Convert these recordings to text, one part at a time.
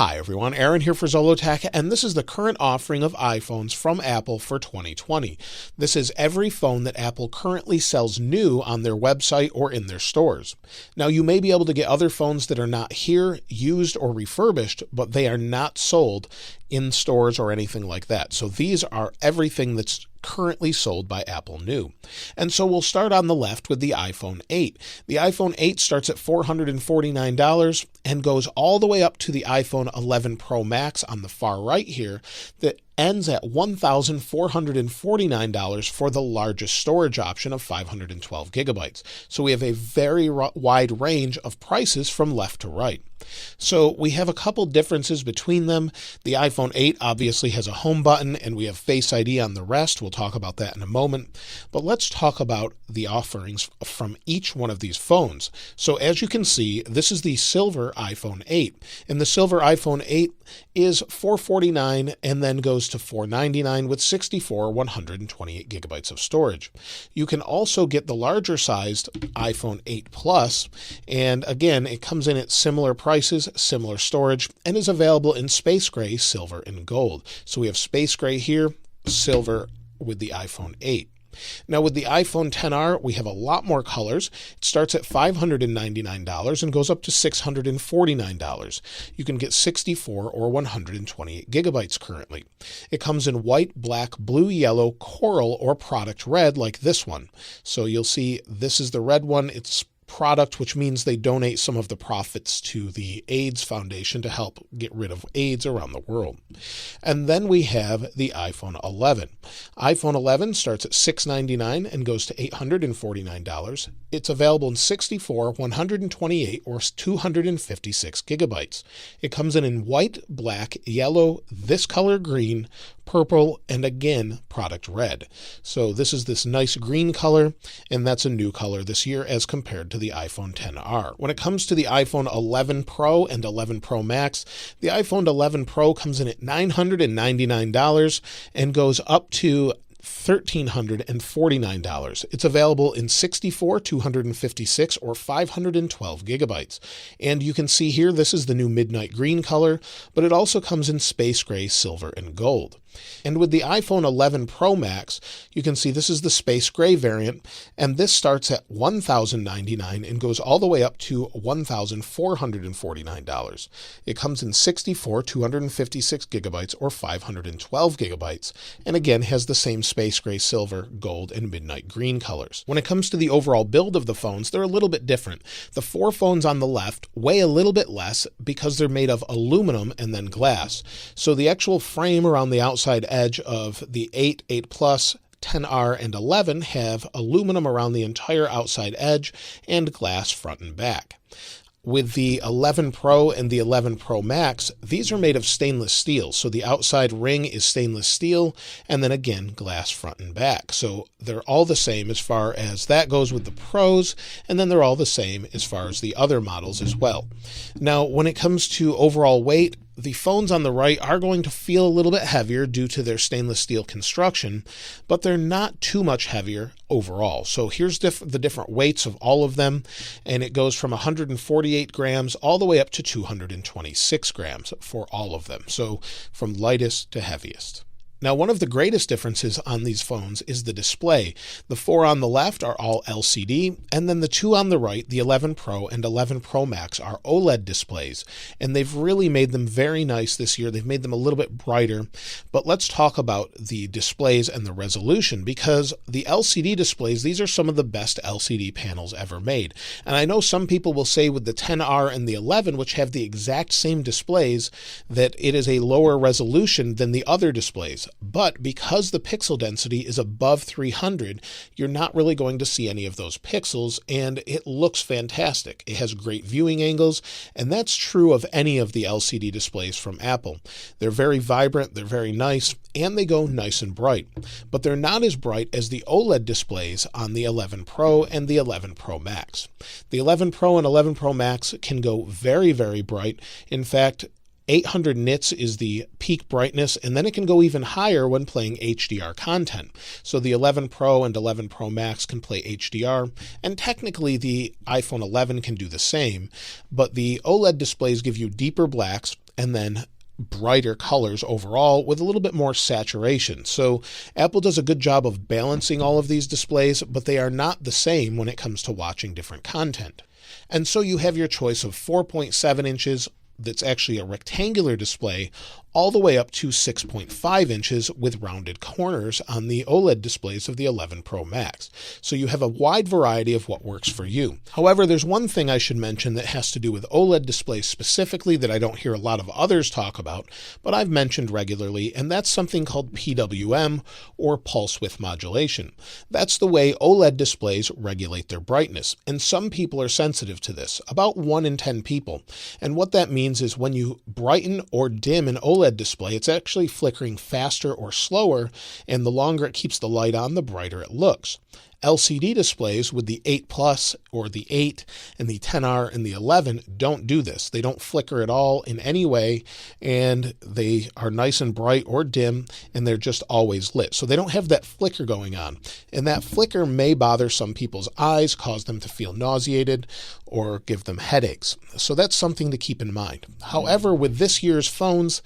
Hi everyone, Aaron here for Zollotech, and this is the current offering of iPhones from Apple for 2020. This is every phone that Apple currently sells new on their website or in their stores. Now you may be able to get other phones that are not here, used or refurbished, but they are not sold in stores or anything like that. So these are everything that's currently sold by Apple new. And so we'll start on the left with the iPhone 8. The iPhone 8 starts at $449 and goes all the way up to the iPhone 11 Pro Max on the far right here that ends at $1,449 for the largest storage option of 512 gigabytes. So we have a very wide range of prices from left to right. So we have a couple differences between them. The iPhone 8 obviously has a home button and we have FaceID on the rest. We'll talk about that in a moment. But let's talk about the offerings from each one of these phones. So as you can see, this is the silver iPhone 8. And the silver iPhone 8 is $449 and then goes to $499 with 64 128 gigabytes of storage. You can also get the larger sized iPhone 8 Plus, and again it comes in at similar prices, similar storage, and is available in space gray, silver, and gold. So we have space gray here, silver with the iPhone 8. Now with the iPhone XR, we have a lot more colors. It starts at $599 and goes up to $649. You can get 64 or 128 gigabytes currently. It comes in white, black, blue, yellow, coral, or product red like this one. So you'll see this is the red one. It's product, which means they donate some of the profits to the AIDS Foundation to help get rid of AIDS around the world. And then we have the iPhone 11. iPhone 11 starts at $699 and goes to $849. It's available in 64, 128, or 256 gigabytes. It comes in white, black, yellow, this color green, purple, and again, product red. So this is this nice green color, and that's a new color this year as compared to the iPhone XR. When it comes to the iPhone 11 Pro and 11 Pro Max, the iPhone 11 Pro comes in at $999 and goes up to $1,349. It's available in 64, 256, or 512 gigabytes. And you can see here, this is the new midnight green color, but it also comes in space gray, silver, and gold. And with the iPhone 11 Pro Max, you can see this is the space gray variant, and this starts at $1,099 and goes all the way up to $1,449. It comes in 64, 256 gigabytes, or 512 gigabytes, and again has the same space gray, silver, gold, and midnight green colors. When it comes to the overall build of the phones, they're a little bit different. The four phones on the left weigh a little bit less because they're made of aluminum and then glass. So the actual frame around the outside edge of the 8, 8 Plus, XR, and 11 have aluminum around the entire outside edge and glass front and back. With the 11 Pro and the 11 Pro Max, these are made of stainless steel. So the outside ring is stainless steel, and then again, glass front and back. So they're all the same as far as that goes with the Pros, and then they're all the same as far as the other models as well. Now, when it comes to overall weight, the phones on the right are going to feel a little bit heavier due to their stainless steel construction, but they're not too much heavier overall. So here's the different weights of all of them, and it goes from 148 grams all the way up to 226 grams for all of them. So from lightest to heaviest. Now, one of the greatest differences on these phones is the display. The four on the left are all LCD, and then the two on the right, the 11 Pro and 11 Pro Max, are OLED displays, and they've really made them very nice this year. They've made them a little bit brighter, but let's talk about the displays and the resolution, because the LCD displays, these are some of the best LCD panels ever made. And I know some people will say with the XR and the 11, which have the exact same displays, that it is a lower resolution than the other displays. But because the pixel density is above 300, you're not really going to see any of those pixels, and it looks fantastic. It has great viewing angles, and that's true of any of the LCD displays from Apple. They're very vibrant, they're very nice, and they go nice and bright. But they're not as bright as the OLED displays on the 11 Pro and the 11 Pro Max. The 11 Pro and 11 Pro Max can go very, very bright. In fact, 800 nits is the peak brightness, and then it can go even higher when playing HDR content. So the 11 Pro and 11 Pro Max can play HDR, and technically the iPhone 11 can do the same, but the OLED displays give you deeper blacks and then brighter colors overall with a little bit more saturation. So Apple does a good job of balancing all of these displays, but they are not the same when it comes to watching different content. And so you have your choice of 4.7 inches, that's actually a rectangular display, all the way up to 6.5 inches with rounded corners on the OLED displays of the 11 Pro Max. So you have a wide variety of what works for you. However, there's one thing I should mention that has to do with OLED displays specifically that I don't hear a lot of others talk about, but I've mentioned regularly, and that's something called PWM, or pulse width modulation. That's the way OLED displays regulate their brightness, and some people are sensitive to this, about 1 in 10 people. And what that means is when you brighten or dim an OLED display, it's actually flickering faster or slower, and the longer it keeps the light on, the brighter it looks. LCD displays with the 8 Plus or the 8 and the 10R and the 11 don't do this. They don't flicker at all in any way, and they are nice and bright or dim, and they're just always lit. So they don't have that flicker going on, and that flicker may bother some people's eyes, cause them to feel nauseated, or give them headaches. So that's something to keep in mind. However, with this year's phones,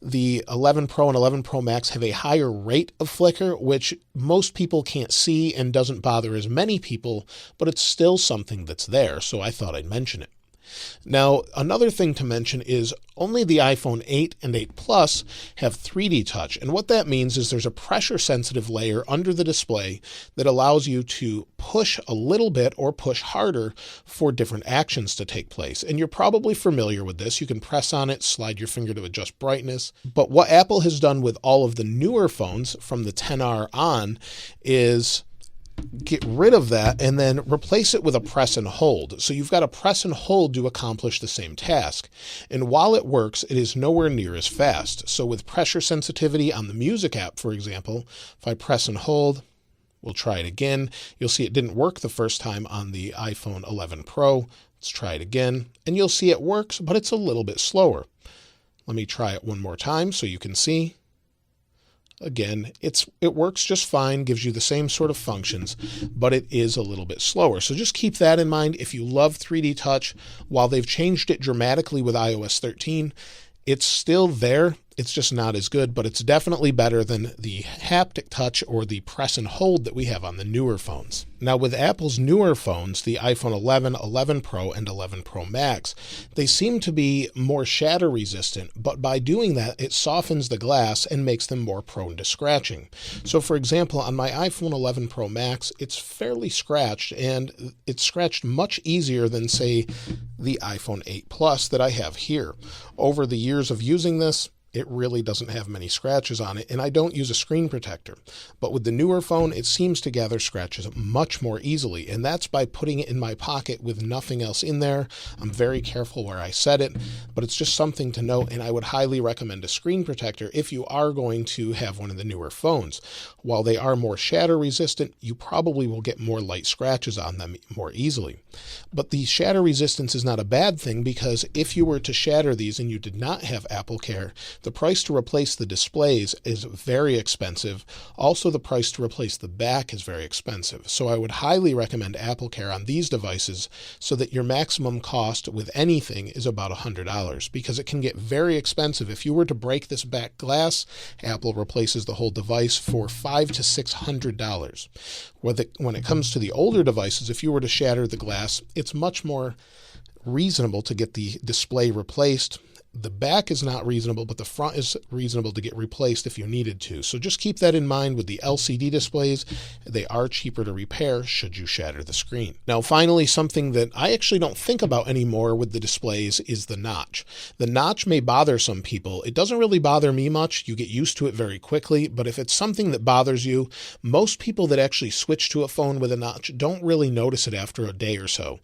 the 11 Pro and 11 Pro Max have a higher rate of flicker, which most people can't see and doesn't bother as many people, but it's still something that's there, so I thought I'd mention it. Now, another thing to mention is only the iPhone 8 and 8 Plus have 3D touch, and what that means is there's a pressure-sensitive layer under the display that allows you to push a little bit or push harder for different actions to take place. And you're probably familiar with this. You can press on it, slide your finger to adjust brightness. But what Apple has done with all of the newer phones from the 10R on is get rid of that and then replace it with a press and hold. So you've got to press and hold to accomplish the same task. And while it works, it is nowhere near as fast. So with pressure sensitivity on the music app, for example, if I press and hold, we'll try it again. You'll see it didn't work the first time on the iPhone 11 Pro. Let's try it again. And you'll see it works, but it's a little bit slower. Let me try it one more time so you can see. Again, it works just fine, gives you the same sort of functions, but it is a little bit slower. So just keep that in mind. If you love 3D touch, while they've changed it dramatically with iOS 13, it's still there. It's just not as good, but it's definitely better than the haptic touch or the press and hold that we have on the newer phones. Now, with Apple's newer phones, the iPhone 11, 11 Pro, and 11 Pro Max, they seem to be more shatter resistant, but by doing that, it softens the glass and makes them more prone to scratching. So, for example, on my iPhone 11 Pro Max, it's fairly scratched, and it's scratched much easier than, say, the iPhone 8 Plus that I have here. Over the years of using this, it really doesn't have many scratches on it, and I don't use a screen protector. But with the newer phone, it seems to gather scratches much more easily, and that's by putting it in my pocket with nothing else in there. I'm very careful where I set it, but it's just something to note, and I would highly recommend a screen protector if you are going to have one of the newer phones. While they are more shatter resistant, you probably will get more light scratches on them more easily. But the shatter resistance is not a bad thing, because if you were to shatter these and you did not have Apple Care, the price to replace the displays is very expensive. Also, the price to replace the back is very expensive. So I would highly recommend Apple Care on these devices so that your maximum cost with anything is about $100, because it can get very expensive. If you were to break this back glass, Apple replaces the whole device for $500 to $600. When it comes to the older devices, if you were to shatter the glass, it's much more reasonable to get the display replaced. The back is not reasonable, but the front is reasonable to get replaced if you needed to. So just keep that in mind with the LCD displays. They are cheaper to repair should you shatter the screen. Now, finally, something that I actually don't think about anymore with the displays is the notch. The notch may bother some people. It doesn't really bother me much. You get used to it very quickly, but if it's something that bothers you, most people that actually switch to a phone with a notch don't really notice it after a day or so.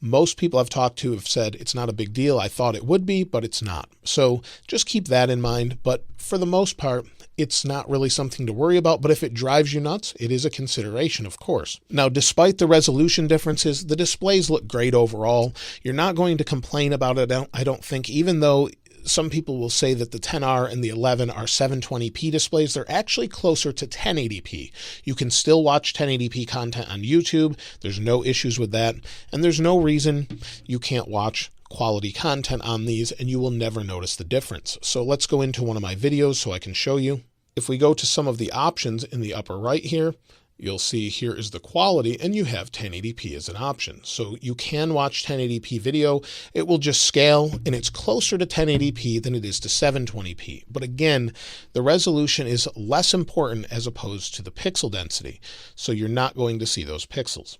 Most people I've talked to have said it's not a big deal. I thought it would be, but it's not. So just keep that in mind. But for the most part, it's not really something to worry about. But if it drives you nuts, it is a consideration, of course. Now, despite the resolution differences, the displays look great overall. You're not going to complain about it, I don't think, even though some people will say that the 10R and the 11 are 720p displays. They're actually closer to 1080p. You can still watch 1080p content on YouTube. There's no issues with that. And there's no reason you can't watch quality content on these and you will never notice the difference. So let's go into one of my videos so I can show you. If we go to some of the options in the upper right here, you'll see here is the quality and you have 1080p as an option. So you can watch 1080p video. It will just scale and it's closer to 1080p than it is to 720p. But again, the resolution is less important as opposed to the pixel density. So you're not going to see those pixels.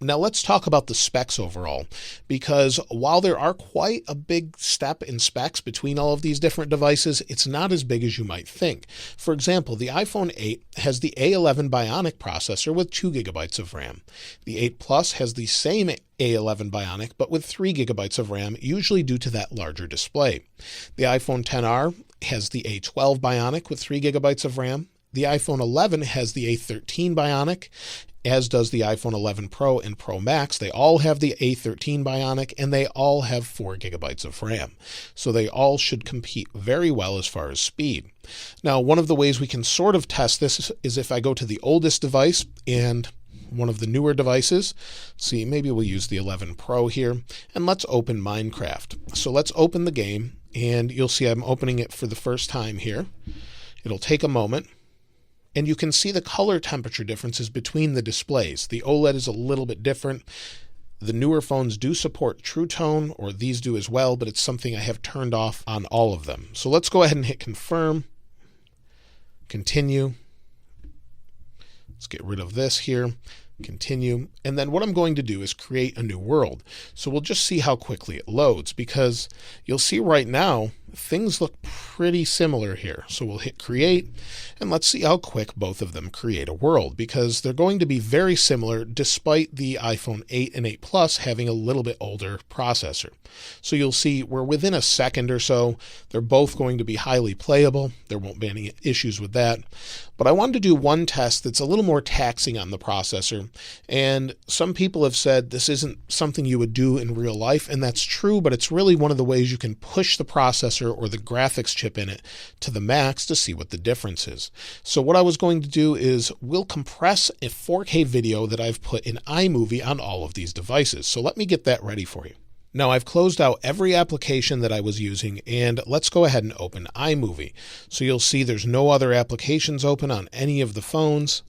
Now let's talk about the specs overall, because while there are quite a big step in specs between all of these different devices, it's not as big as you might think. For example, the iPhone 8 has the A11 Bionic processor with 2 GB of RAM. The 8 Plus has the same A11 Bionic, but with 3 GB of RAM, usually due to that larger display. The iPhone XR has the A12 Bionic with 3 GB of RAM. The iPhone 11 has the A13 Bionic, as does the iPhone 11 Pro and Pro Max. They all have the A13 Bionic and they all have 4 GB of RAM. So they all should compete very well as far as speed. Now, one of the ways we can sort of test this is if I go to the oldest device and one of the newer devices. See, maybe we'll use the 11 Pro here and let's open Minecraft. So let's open the game and you'll see I'm opening it for the first time here. It'll take a moment. And you can see the color temperature differences between the displays. The OLED is a little bit different. The newer phones do support True Tone, or these do as well, but it's something I have turned off on all of them. So let's go ahead and hit confirm, continue. Let's get rid of this here, continue. And then what I'm going to do is create a new world. So we'll just see how quickly it loads, because you'll see right now, things look pretty similar here. So we'll hit create and let's see how quick both of them create a world, because they're going to be very similar despite the iPhone 8 and 8 Plus having a little bit older processor. So you'll see we're within a second or so. They're both going to be highly playable. There won't be any issues with that. But I wanted to do one test that's a little more taxing on the processor. And some people have said this isn't something you would do in real life, and that's true, but it's really one of the ways you can push the processor or the graphics chip in it to the max to see what the difference is. So what I was going to do is we'll compress a 4K video that I've put in iMovie on all of these devices. So let me get that ready for you. Now I've closed out every application that I was using, and let's go ahead and open iMovie. So you'll see there's no other applications open on any of the phones.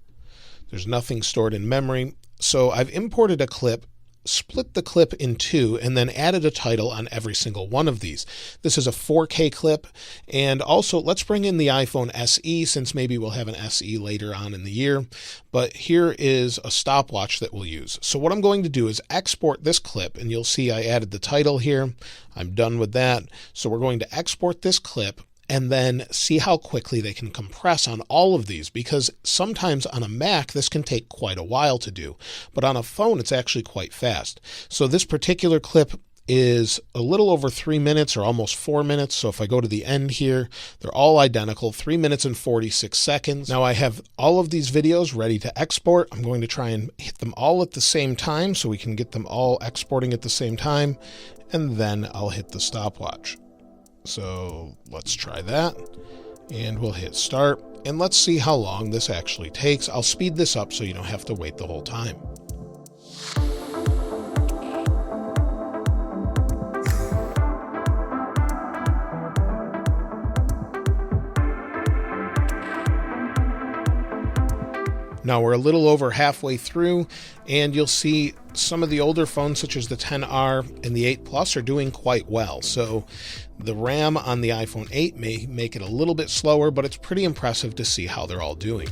There's nothing stored in memory. So I've imported a clip, split the clip in two, and then added a title on every single one of these. This is a 4K clip. And also let's bring in the iPhone SE, since maybe we'll have an SE later on in the year. But here is a stopwatch that we'll use. So what I'm going to do is export this clip, and you'll see I added the title here. I'm done with that. So we're going to export this clip and then see how quickly they can compress on all of these, because sometimes on a Mac, this can take quite a while to do, but on a phone, it's actually quite fast. So this particular clip is a little over 3 minutes or almost 4 minutes. So if I go to the end here, they're all identical, 3 minutes and 46 seconds. Now I have all of these videos ready to export. I'm going to try and hit them all at the same time so we can get them all exporting at the same time, and then I'll hit the stopwatch. So let's try that, and we'll hit start, and let's see how long this actually takes. I'll speed this up so you don't have to wait the whole time. Now we're a little over halfway through, and you'll see some of the older phones such as the XR and the 8 Plus are doing quite well. So the RAM on the iPhone 8 may make it a little bit slower, but it's pretty impressive to see how they're all doing.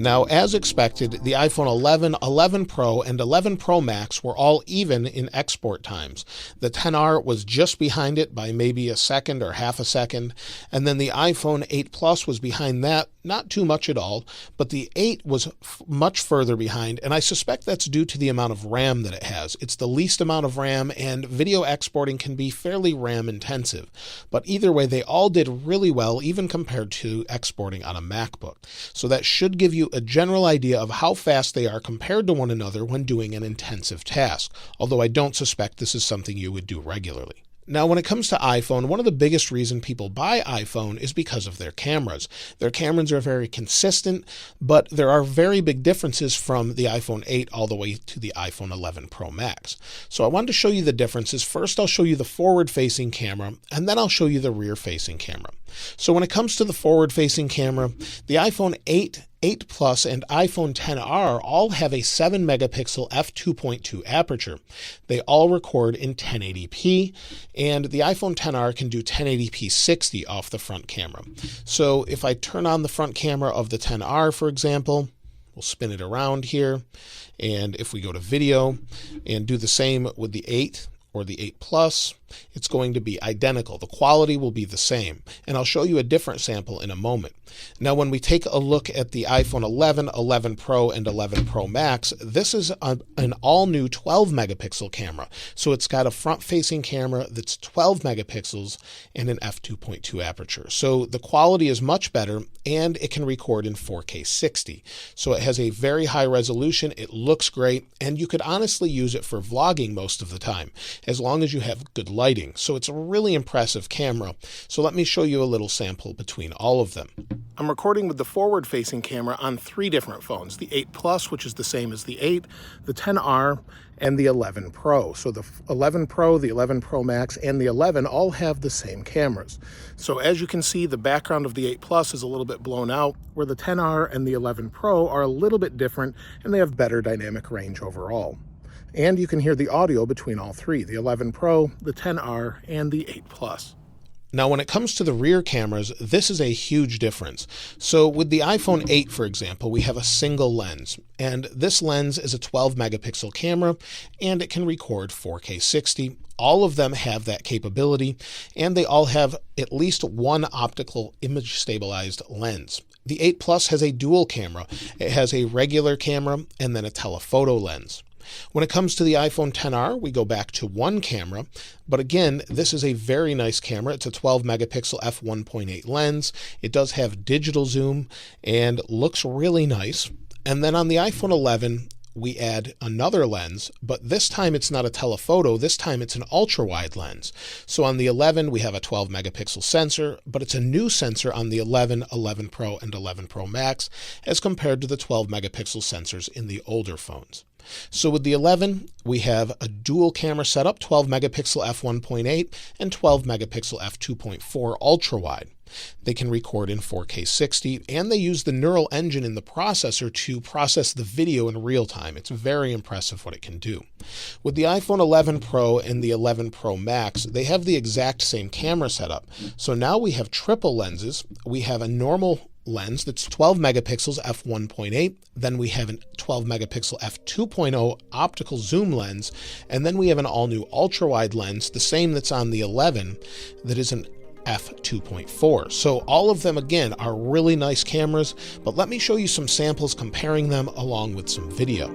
Now, as expected, the iPhone 11, 11 Pro, and 11 Pro Max were all even in export times. The XR was just behind it by maybe a second or half a second, and then the iPhone 8 Plus was behind that, not too much at all, but the 8 was much further behind, and I suspect that's due to the amount of RAM that it has. It's the least amount of RAM, and video exporting can be fairly RAM intensive. But either way, they all did really well, even compared to exporting on a MacBook. So that should give you a general idea of how fast they are compared to one another when doing an intensive task, although I don't suspect this is something you would do regularly. Now, when it comes to iPhone, one of the biggest reasons people buy iPhone is because of their cameras. Their cameras are very consistent, but there are very big differences from the iPhone 8 all the way to the iPhone 11 Pro Max. So I wanted to show you the differences. First, I'll show you the forward-facing camera, and then I'll show you the rear-facing camera. So when it comes to the forward-facing camera, the iPhone 8, 8 Plus, and iPhone XR all have a 7-megapixel f2.2 aperture. They all record in 1080p, and the iPhone XR can do 1080p 60 off the front camera. So if I turn on the front camera of the XR, for example, we'll spin it around here, and if we go to video and do the same with the 8 or the 8 Plus, it's going to be identical. The quality will be the same, and I'll show you a different sample in a moment. Now, when we take a look at the iPhone 11, 11 Pro, and 11 Pro Max, this is an all-new 12-megapixel camera. So it's got a front-facing camera that's 12 megapixels and an f2.2 aperture. So the quality is much better, and it can record in 4K 60. So it has a very high resolution, it looks great, and you could honestly use it for vlogging most of the time, as long as you have good lighting. So it's a really impressive camera. So let me show you a little sample between all of them. I'm recording with the forward-facing camera on 3 different phones. The 8 Plus, which is the same as the 8, the XR, and the 11 Pro. So the 11 Pro, the 11 Pro Max, and the 11 all have the same cameras. So as you can see, the background of the 8 Plus is a little bit blown out, where the XR and the 11 Pro are a little bit different, and they have better dynamic range overall. And you can hear the audio between all 3, the 11 Pro, the XR, and the 8 Plus. Now, when it comes to the rear cameras, this is a huge difference. So with the iPhone 8, for example, we have a single lens, and this lens is a 12-megapixel camera, and it can record 4K 60. All of them have that capability, and they all have at least one optical image stabilized lens. The 8 Plus has a dual camera. It has a regular camera and then a telephoto lens. When it comes to the iPhone XR, we go back to one camera, but again, this is a very nice camera. It's a 12-megapixel f1.8 lens. It does have digital zoom and looks really nice. And then on the iPhone 11, we add another lens, but this time it's not a telephoto, this time it's an ultra-wide lens. So on the 11, we have a 12-megapixel sensor, but it's a new sensor on the 11, 11 Pro, and 11 Pro Max as compared to the 12-megapixel sensors in the older phones. So with the 11, we have a dual camera setup, 12-megapixel f1.8 and 12-megapixel f2.4 ultra-wide. They can record in 4K 60, and they use the neural engine in the processor to process the video in real time. It's very impressive what it can do. With the iPhone 11 Pro and the 11 Pro Max, they have the exact same camera setup. So now we have triple lenses. We have a normal lens that's 12 megapixels f1.8, then we have a 12 megapixel f2.0 optical zoom lens, and then we have an all-new ultra-wide lens, the same that's on the 11, that is an f2.4. So all of them, again, are really nice cameras, but let me show you some samples comparing them along with some video.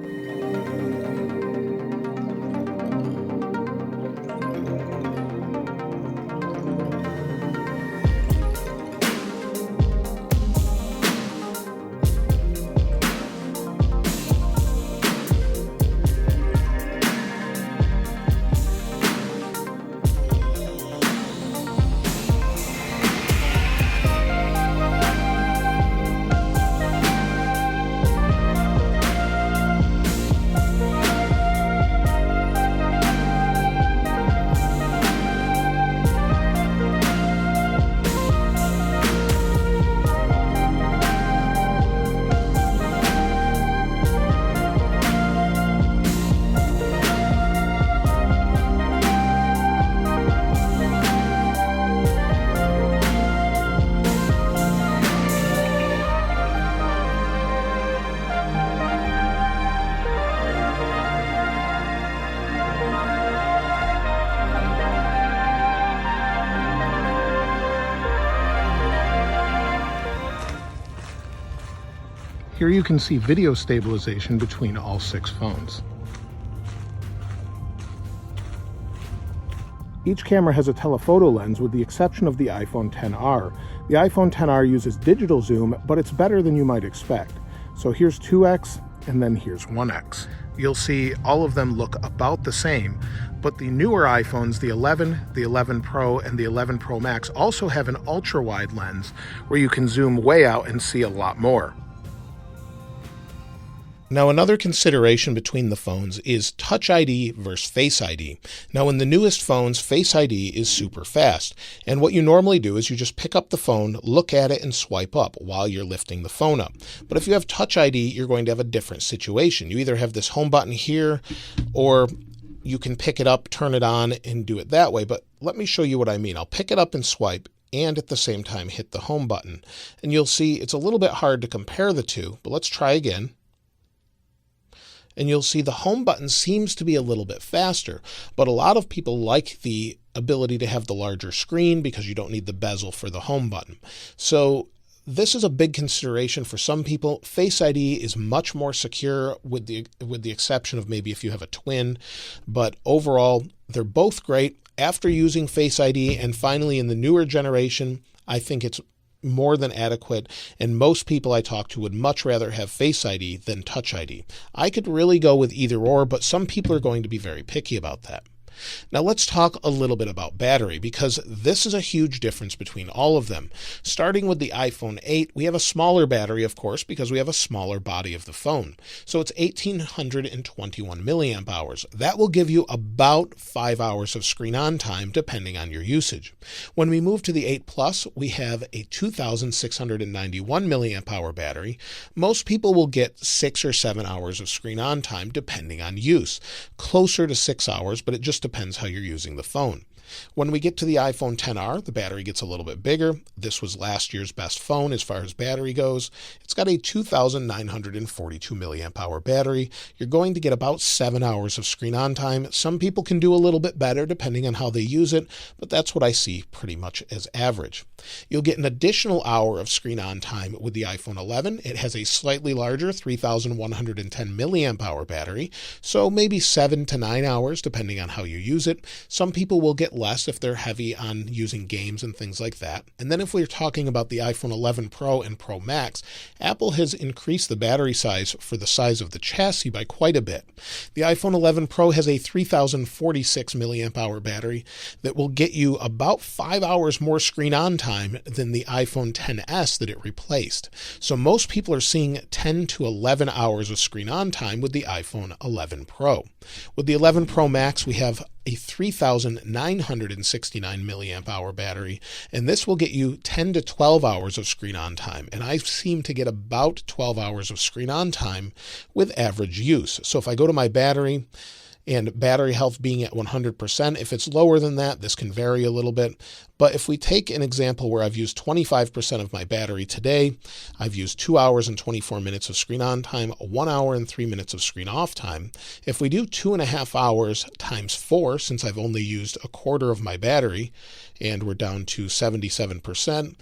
Here you can see video stabilization between all 6 phones. Each camera has a telephoto lens with the exception of the iPhone XR. The iPhone XR uses digital zoom, but it's better than you might expect. So here's 2x and then here's 1x. You'll see all of them look about the same, but the newer iPhones, the 11, the 11 Pro, and the 11 Pro Max also have an ultra-wide lens where you can zoom way out and see a lot more. Now, another consideration between the phones is Touch ID versus Face ID. Now, in the newest phones, Face ID is super fast. And what you normally do is you just pick up the phone, look at it, and swipe up while you're lifting the phone up. But if you have Touch ID, you're going to have a different situation. You either have this home button here, or you can pick it up, turn it on, and do it that way. But let me show you what I mean. I'll pick it up and swipe, and at the same time hit the home button. And you'll see it's a little bit hard to compare the two, but let's try again. And you'll see the home button seems to be a little bit faster, but a lot of people like the ability to have the larger screen because you don't need the bezel for the home button. So this is a big consideration for some people. Face ID is much more secure with the exception of maybe if you have a twin, but overall they're both great. After using Face ID and finally in the newer generation, I think it's more than adequate, and most people I talk to would much rather have Face ID than Touch ID. I could really go with either or, but some people are going to be very picky about that. Now let's talk a little bit about battery, because this is a huge difference between all of them. Starting with the iPhone 8, we have a smaller battery, of course, because we have a smaller body of the phone. So it's 1,821 milliamp hours. That will give you about 5 hours of screen on time, depending on your usage. When we move to the 8 Plus, we have a 2,691 milliamp hour battery. Most people will get 6 or 7 hours of screen on time, depending on use. Closer to 6 hours, but it just depends how you're using the phone. When we get to the iPhone XR, the battery gets a little bit bigger. This was last year's best phone as far as battery goes. It's got a 2,942 milliamp hour battery. You're going to get about 7 hours of screen on time. Some people can do a little bit better depending on how they use it, but that's what I see pretty much as average. You'll get an additional hour of screen on time with the iPhone 11. It has a slightly larger 3,110 milliamp hour battery, so maybe 7 to 9 hours depending on how you use it. Some people will get less if they're heavy on using games and things like that. And then if we're talking about the iPhone 11 Pro and Pro Max, Apple has increased the battery size for the size of the chassis by quite a bit. The iPhone 11 Pro has a 3,046 milliamp hour battery that will get you about 5 hours more screen on time than the iPhone XS that it replaced. So most people are seeing 10 to 11 hours of screen on time with the iPhone 11 Pro. With the 11 Pro Max, we have a 3,969 milliamp hour battery, and this will get you 10 to 12 hours of screen on time. And I seem to get about 12 hours of screen on time with average use. So if I go to my battery, and battery health being at 100%, if it's lower than that, this can vary a little bit. But if we take an example where I've used 25% of my battery today, I've used 2 hours and 24 minutes of screen on time, 1 hour and 3 minutes of screen off time. If we do 2.5 hours times 4, since I've only used a quarter of my battery, and we're down to 77%,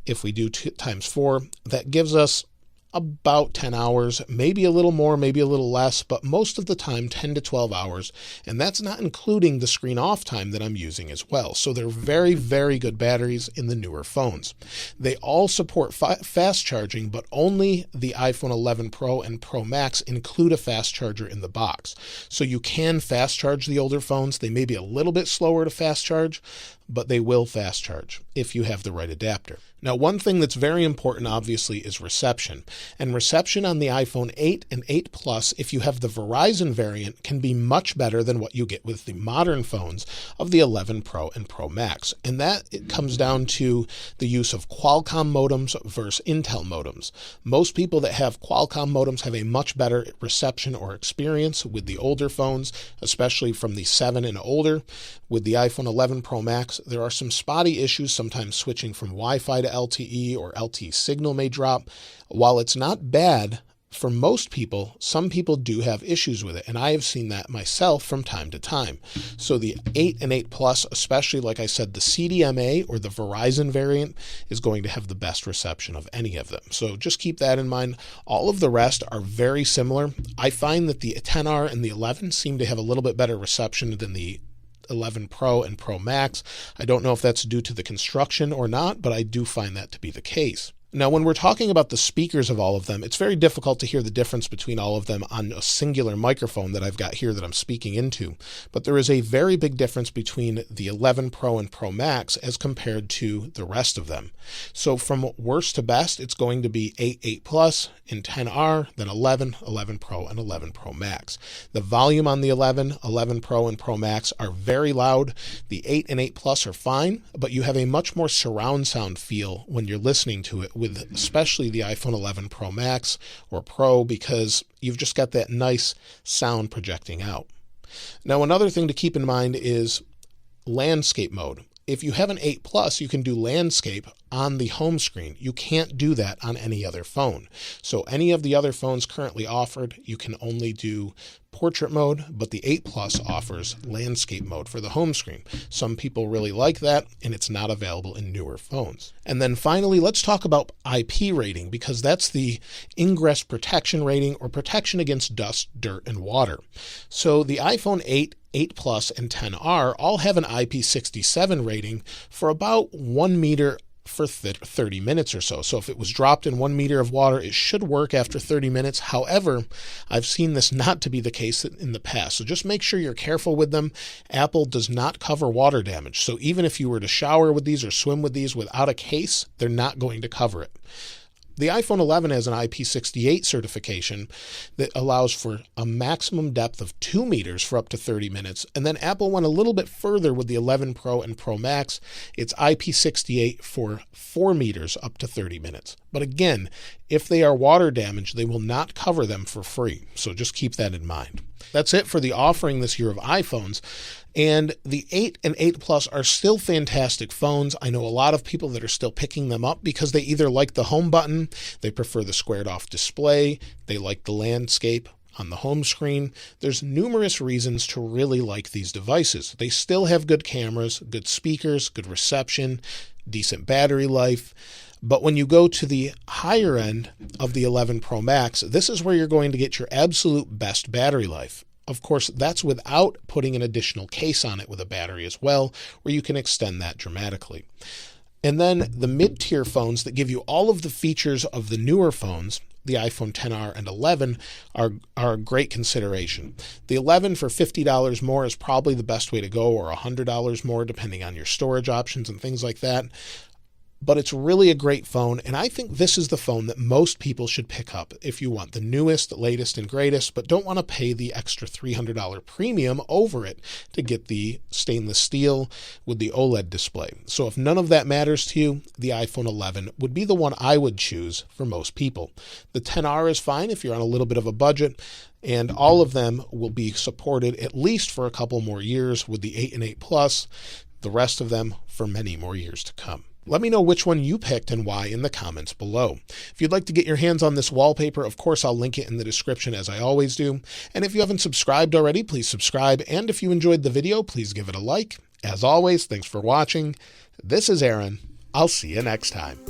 if we do times 4, that gives us about 10 hours, maybe a little more, maybe a little less, but most of the time 10 to 12 hours. And that's not including the screen off time that I'm using as well. So they're very, very good batteries in the newer phones. They all support fast charging, but only the iPhone 11 Pro and Pro Max include a fast charger in the box. So you can fast charge the older phones. They may be a little bit slower to fast charge, but they will fast charge if you have the right adapter. Now, one thing that's very important, obviously, is reception. And reception on the iPhone 8 and 8 Plus, if you have the Verizon variant, can be much better than what you get with the modern phones of the 11 Pro and Pro Max. And that it comes down to the use of Qualcomm modems versus Intel modems. Most people that have Qualcomm modems have a much better reception or experience with the older phones, especially from the 7 and older. With the iPhone 11 Pro Max, there are some spotty issues, sometimes switching from Wi-Fi to LTE or LTE signal may drop. While it's not bad, For most people, some people do have issues with it, and I have seen that myself from time to time. So the 8 and 8 Plus, especially like I said, the CDMA or the Verizon variant is going to have the best reception of any of them. So just keep that in mind. All of the rest are very similar. I find that the 10R and the 11 seem to have a little bit better reception than the 11 Pro and Pro Max. I don't know if that's due to the construction or not, but I do find that to be the case. Now, when we're talking about the speakers of all of them, it's very difficult to hear the difference between all of them on a singular microphone that I've got here that I'm speaking into. But there is a very big difference between the 11 Pro and Pro Max as compared to the rest of them. So from worst to best, it's going to be 8, 8 Plus, and 10R, then 11, 11 Pro, and 11 Pro Max. The volume on the 11, 11 Pro, and Pro Max are very loud. The 8 and 8 Plus are fine, but you have a much more surround sound feel when you're listening to it with especially the iPhone 11 Pro Max or Pro, because you've just got that nice sound projecting out. Now, another thing to keep in mind is landscape mode. If you have an 8 Plus, you can do landscape on the home screen. You can't do that on any other phone. So any of the other phones currently offered, you can only do portrait mode, but the 8 Plus offers landscape mode for the home screen. Some people really like that, and it's not available in newer phones. And then finally, let's talk about IP rating, because that's the ingress protection rating, or protection against dust, dirt, and water. So the iPhone 8, 8 Plus, and 10R all have an IP67 rating for about 1 meter for 30 minutes or so. So if it was dropped in 1 meter of water, it should work after 30 minutes. However, I've seen this not to be the case in the past. So just make sure you're careful with them. Apple does not cover water damage. So even if you were to shower with these or swim with these without a case, they're not going to cover it. The iPhone 11 has an IP68 certification that allows for a maximum depth of 2 meters for up to 30 minutes. And then Apple went a little bit further with the 11 Pro and Pro Max. It's IP68 for 4 meters up to 30 minutes. But again, if they are water damaged, they will not cover them for free. So just keep that in mind. That's it for the offering this year of iPhones. And the 8 and 8 Plus are still fantastic phones. I know a lot of people that are still picking them up because they either like the home button, they prefer the squared off display, they like the landscape on the home screen. There's numerous reasons to really like these devices. They still have good cameras, good speakers, good reception, decent battery life. But when you go to the higher end of the 11 Pro Max, this is where you're going to get your absolute best battery life. Of course, that's without putting an additional case on it with a battery as well, where you can extend that dramatically. And then the mid-tier phones that give you all of the features of the newer phones, the iPhone XR and 11, are a great consideration. The 11 for $50 more is probably the best way to go, or $100 more, depending on your storage options and things like that. But it's really a great phone, and I think this is the phone that most people should pick up if you want the newest, latest, and greatest, but don't want to pay the extra $300 premium over it to get the stainless steel with the OLED display. So if none of that matters to you, the iPhone 11 would be the one I would choose for most people. The XR is fine if you're on a little bit of a budget, and all of them will be supported at least for a couple more years with the 8 and 8 Plus, the rest of them for many more years to come. Let me know which one you picked and why in the comments below. If you'd like to get your hands on this wallpaper, of course, I'll link it in the description as I always do. And if you haven't subscribed already, please subscribe. And if you enjoyed the video, please give it a like. As always, thanks for watching. This is Aaron. I'll see you next time.